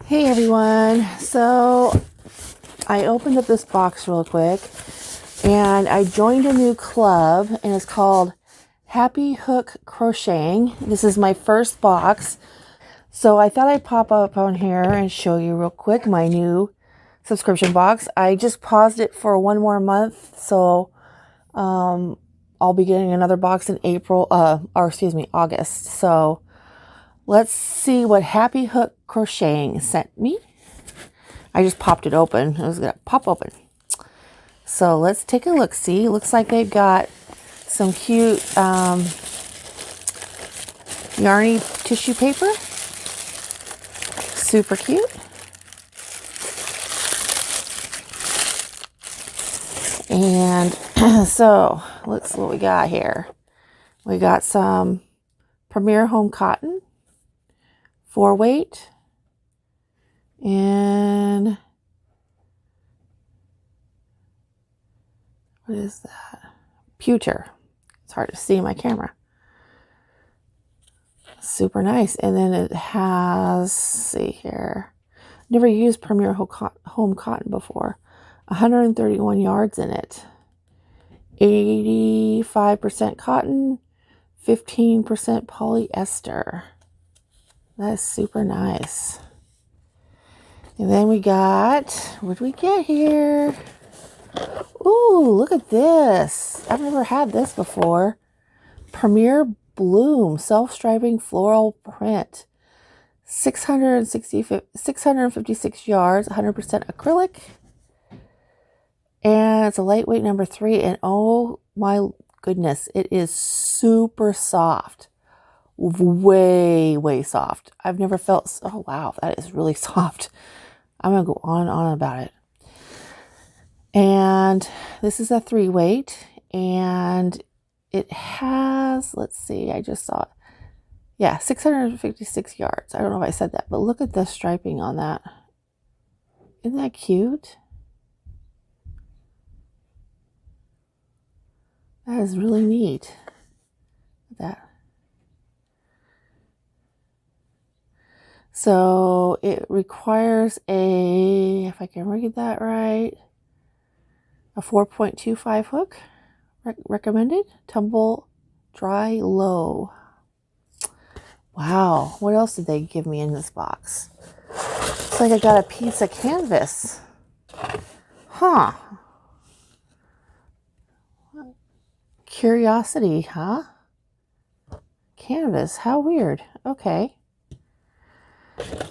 Hey everyone, so I opened up this box real quick and I joined a new club and it's called Happy Hook Crocheting. This is my first box, so I thought I'd pop up on here and show you real quick my new subscription box. I just paused it for one more month, so I'll be getting another box in August. So let's see what Happy Hook Crocheting sent me. I just popped it open. It was going to pop open. So let's take a look. See, looks like they've got some cute yarny tissue paper. Super cute. And so let's see what we got here. We got some Premier Home Cotton, 4-weight, and what is that? Pewter. It's hard to see in my camera. Super nice. And then it has, let's see here, never used Premier Home Cotton before. 131 yards in it. 85% cotton, 15% polyester. That is super nice. And then we got, what did we get here? Ooh, look at this. I've never had this before. Premier Bloom self-striping floral print. 656 yards, 100% acrylic. And it's a lightweight number 3. And oh my goodness, it is super soft. Way soft. I've never felt, oh wow, that is really soft. I'm going to go on and on about it. And this is a 3-weight. And it has, let's see, I just saw it. Yeah, 656 yards. I don't know if I said that, but look at the striping on that. Isn't that cute? That is really neat. Look at that. So it requires a, if I can read that right, a 4.25 hook. Recommended. Tumble dry low. Wow. What else did they give me in this box? Looks like I got a piece of canvas. Huh. Curiosity, huh? Canvas. How weird. Okay.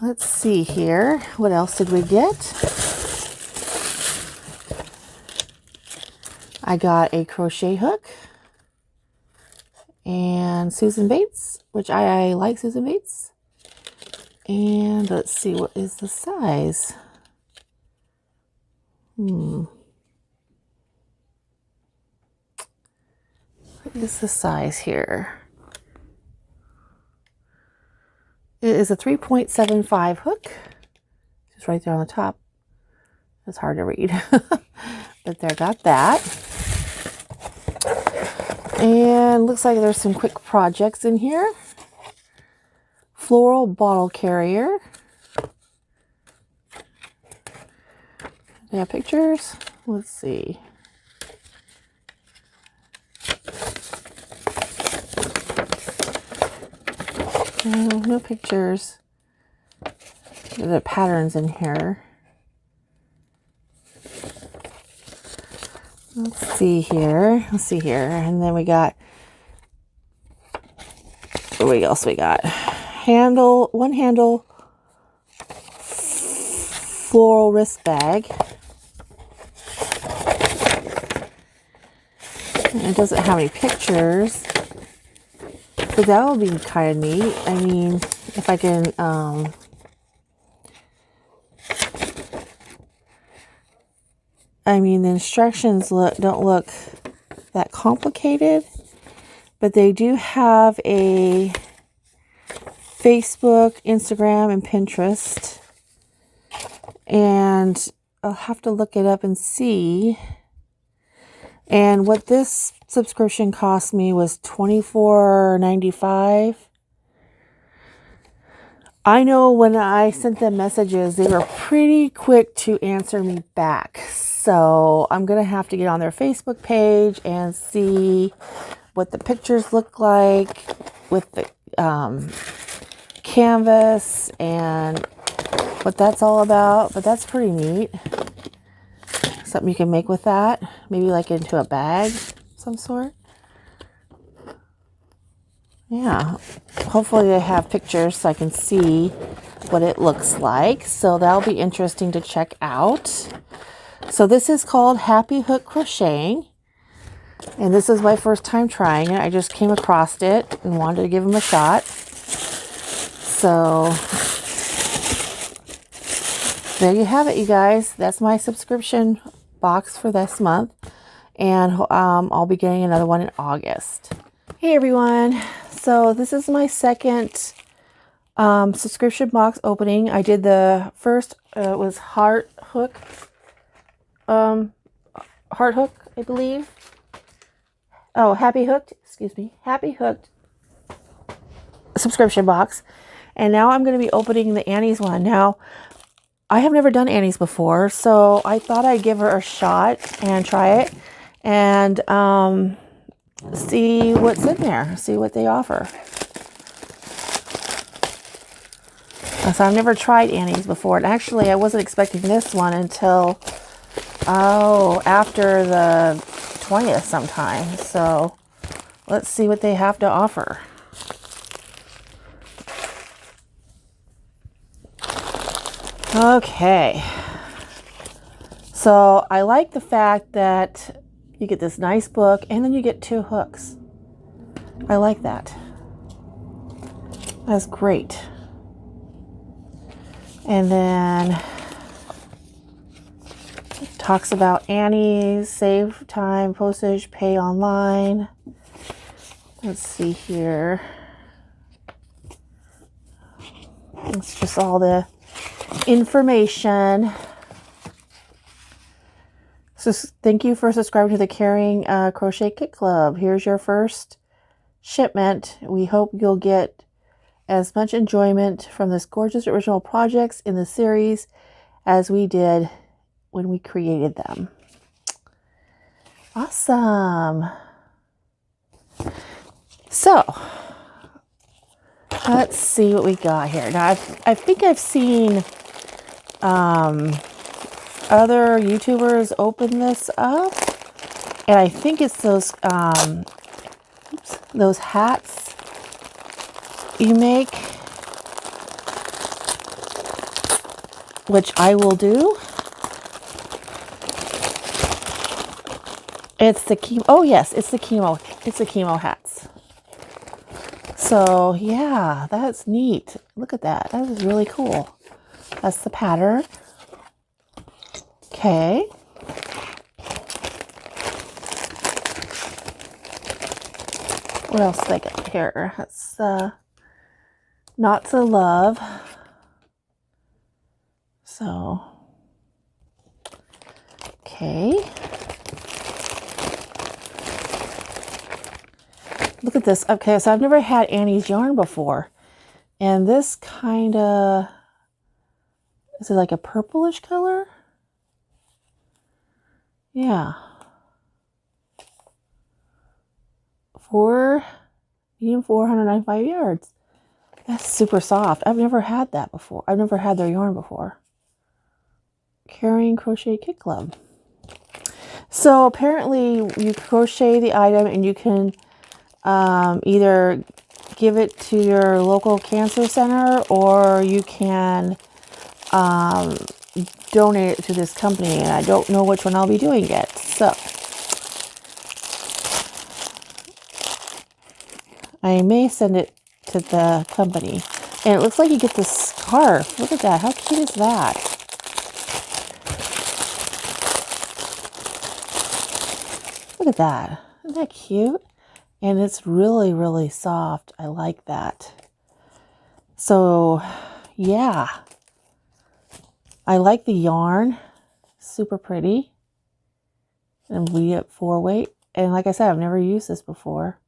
Let's see here. What else did we get? I got a crochet hook and Susan Bates, which I like Susan Bates. And let's see, what is the size? What is the size here? It is a 3.75 hook. Just right there on the top. It's hard to read. But there, got that. And looks like there's some quick projects in here. Floral bottle carrier. They have pictures. Let's see. No pictures. There are patterns in here. Let's see here. And then we got, what else we got? One handle floral wrist bag. And it doesn't have any pictures, but that would be kind of neat. I mean, if I can, the instructions don't look that complicated, but they do have a Facebook, Instagram, and Pinterest. And I'll have to look it up and see. And what this subscription cost me was $24.95. I know when I sent them messages, they were pretty quick to answer me back. So I'm going to have to get on their Facebook page and see what the pictures look like with the canvas and what that's all about. But that's pretty neat. Something you can make with that. Maybe like into a bag of some sort. Yeah. Hopefully they have pictures so I can see what it looks like. So that'll be interesting to check out. So this is called Happy Hook Crocheting. And this is my first time trying it. I just came across it and wanted to give them a shot. So there you have it, you guys. That's my subscription box for this month. And I'll be getting another one in August. Hey everyone. So this is my second subscription box opening. I did the first, it was Heart Hook, I believe. Oh, Happy Hooked subscription box. And now I'm going to be opening the Annie's one. Now, I have never done Annie's before, so I thought I'd give her a shot and try it and see what's in there, see what they offer. So I've never tried Annie's before. And actually, I wasn't expecting this one until, after the 20th sometime. So let's see what they have to offer. Okay. So I like the fact that you get this nice book and then you get 2 hooks. I like that. That's great. And then it talks about Annie's, save time, postage, pay online. Let's see here. It's just all the information. So thank you for subscribing to the Caring Crochet Kit Club. Here's your first shipment. We hope you'll get as much enjoyment from this gorgeous original projects in the series as we did when we created them. Awesome. So let's see what we got here. Now I think I've seen other YouTubers open this up, and I think it's those hats you make, which I will do. It's the chemo. Oh yes, it's the chemo. It's the chemo hats. So yeah, that's neat. Look at that. That is really cool. That's the pattern. Okay. What else did I get here? That's Knots of Love. So, okay. Look at this. Okay, so I've never had Annie's yarn before. And this kind of, is it like a purplish color? Yeah. Medium 495 yards. That's super soft. I've never had that before. I've never had their yarn before. Caring Crochet Kit Club. So apparently you crochet the item and you can either give it to your local cancer center or you can donate it to this company, and I don't know which one I'll be doing yet. So I may send it to the company. And it looks like you get this scarf. Look at that. How cute is that? Look at that. Isn't that cute? And it's really, really soft. I like that. So, yeah. I like the yarn. Super pretty. And we get 4-weight. And like I said, I've never used this before.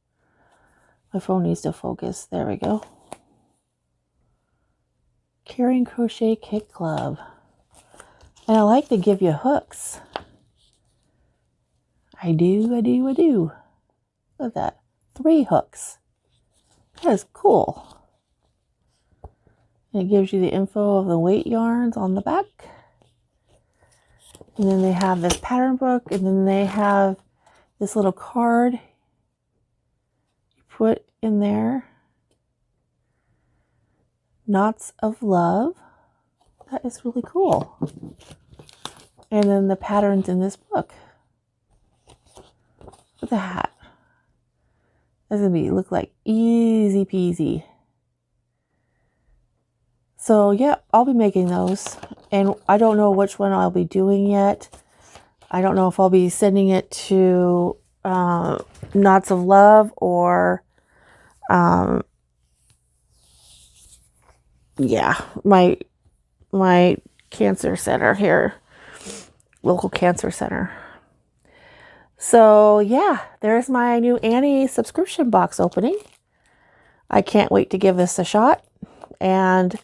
My phone needs to focus. There we go. Caring Crochet Kit Club. And I like to give you hooks. I do. Look at that. 3 hooks. That is cool. And it gives you the info of the weight yarns on the back. And then they have this pattern book, and then they have this little card you put in there. Knots of Love. That is really cool. And then the patterns in this book. Look at that. That's going to look like easy peasy. So yeah, I'll be making those. And I don't know which one I'll be doing yet. I don't know if I'll be sending it to Knots of Love or yeah, my cancer center here, local cancer center. So yeah, there's my new Annie subscription box opening. I can't wait to give this a shot. And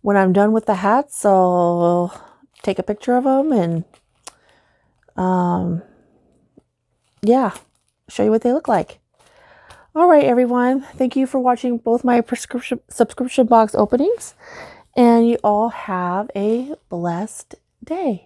when I'm done with the hats, I'll take a picture of them and yeah, show you what they look like. All right, everyone. Thank you for watching both my subscription box openings. And you all have a blessed day.